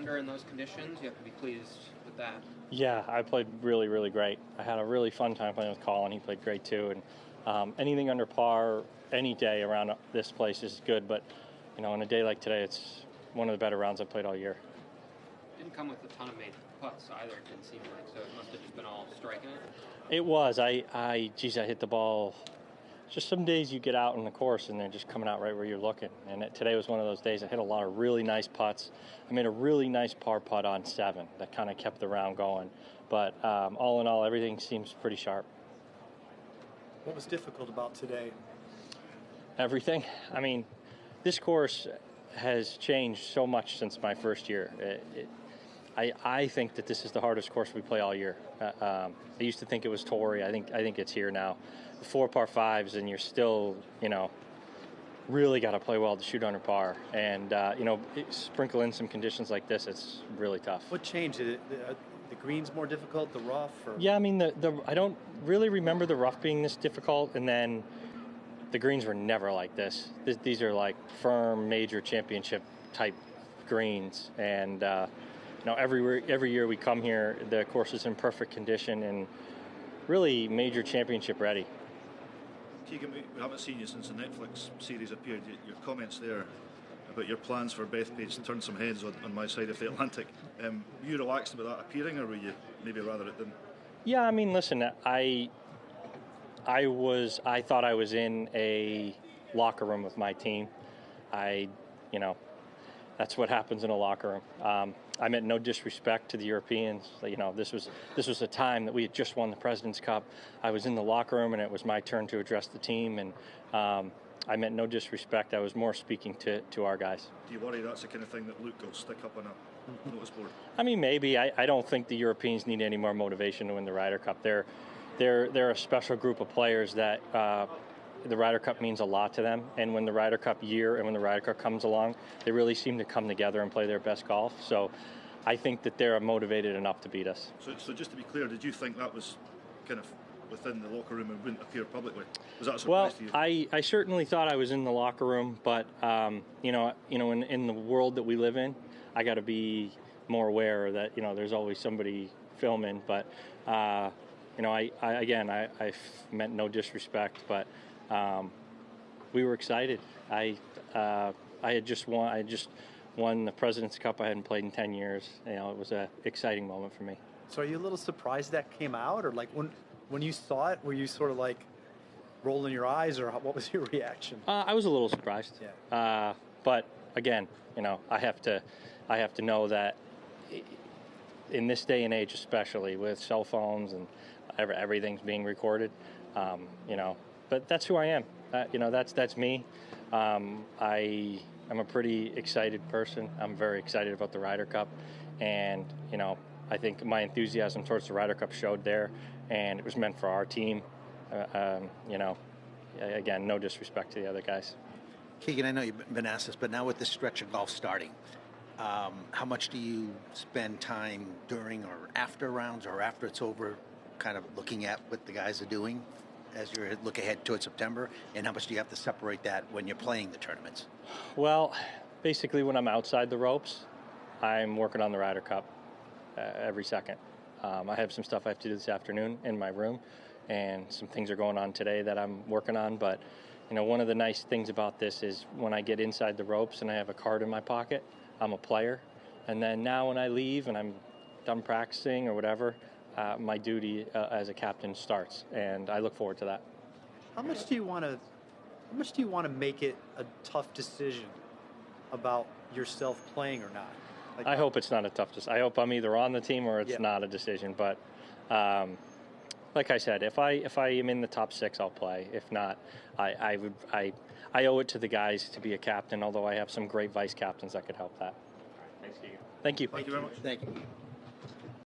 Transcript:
under in those conditions. You have to be pleased with that. Yeah, I played really, really great. I had a really fun time playing with Colin. He played great too. And anything under par any day around this place is good. But, you know, on a day like today, it's one of the better rounds I've played all year. Didn't come with a ton of made putts either, it didn't seem like. So it must have just been all striking it. It was. I hit the ball. Just some days you get out on the course and they're just coming out right where you're looking. And today was one of those days. I hit a lot of really nice putts. I made a really nice par putt on 7 that kind of kept the round going. But all in all, everything seems pretty sharp. What was difficult about today? Everything. I mean, this course has changed so much since my first year. I think that this is the hardest course we play all year. I used to think it was Torrey. I think it's here now. 4 par 5s, and you're still, you know, really got to play well to shoot under par. And you know, sprinkle in some conditions like this, it's really tough. What changed? The greens more difficult, the rough? Or? Yeah, I mean, I don't really remember the rough being this difficult, and then the greens were never like this. These are like firm, major championship type greens, and you know, every year we come here, the course is in perfect condition and really major championship ready. Keegan, we haven't seen you since the Netflix series appeared. Your comments there about your plans for Bethpage turned some heads on my side of the Atlantic. Were you relaxed about that appearing, or were you maybe rather it didn't? Yeah, I mean, listen, I thought I was in a locker room with my team. You know, that's what happens in a locker room. I meant no disrespect to the Europeans. You know, this was a time that we had just won the President's Cup. I was in the locker room, and it was my turn to address the team. And I meant no disrespect. I was more speaking to our guys. Do you worry that's the kind of thing that Luke will stick up on a notice board? I mean, maybe. I don't think the Europeans need any more motivation to win the Ryder Cup. They're a special group of players that the Ryder Cup means a lot to them. And when the Ryder Cup year and when the Ryder Cup comes along, they really seem to come together and play their best golf. So I think that they're motivated enough to beat us. So just to be clear, did you think that was kind of within the locker room and wouldn't appear publicly? Was that a surprise to you? Well, I certainly thought I was in the locker room, but you know, in the world that we live in, I got to be more aware that, you know, there's always somebody filming. But you know, I meant no disrespect, but we were excited. I had just won the President's Cup. I hadn't played in 10 years. You know, it was an exciting moment for me. So are you a little surprised that came out, or like when you saw it, were you sort of like rolling your eyes, or what was your reaction? I was a little surprised. Yeah. But again, you know, I have to know that in this day and age, especially with cell phones and everything's being recorded, you know. But that's who I am. You know, that's me. I'm a pretty excited person. I'm very excited about the Ryder Cup, and you know, I think my enthusiasm towards the Ryder Cup showed there, and it was meant for our team. You know, again, no disrespect to the other guys. Keegan, I know you've been asked this, but now with this stretch of golf starting, how much do you spend time during or after rounds or after it's over, kind of looking at what the guys are doing as you look ahead towards September, and how much do you have to separate that when you're playing the tournaments? Well, basically when I'm outside the ropes, I'm working on the Ryder Cup every second. I have some stuff I have to do this afternoon in my room, and some things are going on today that I'm working on. But you know, one of the nice things about this is when I get inside the ropes and I have a card in my pocket, I'm a player. And then now when I leave and I'm done practicing or whatever, my duty as a captain starts, and I look forward to that. How much do you want to make it a tough decision about yourself playing or not? Like, I hope it's not a tough decision. I hope I'm either on the team or it's not a decision. But like I said, if I am in the top 6, I'll play. If not, I owe it to the guys to be a captain. Although I have some great vice captains that could help that. Thanks, Keegan. Thank you. Thank you very much. Thank you.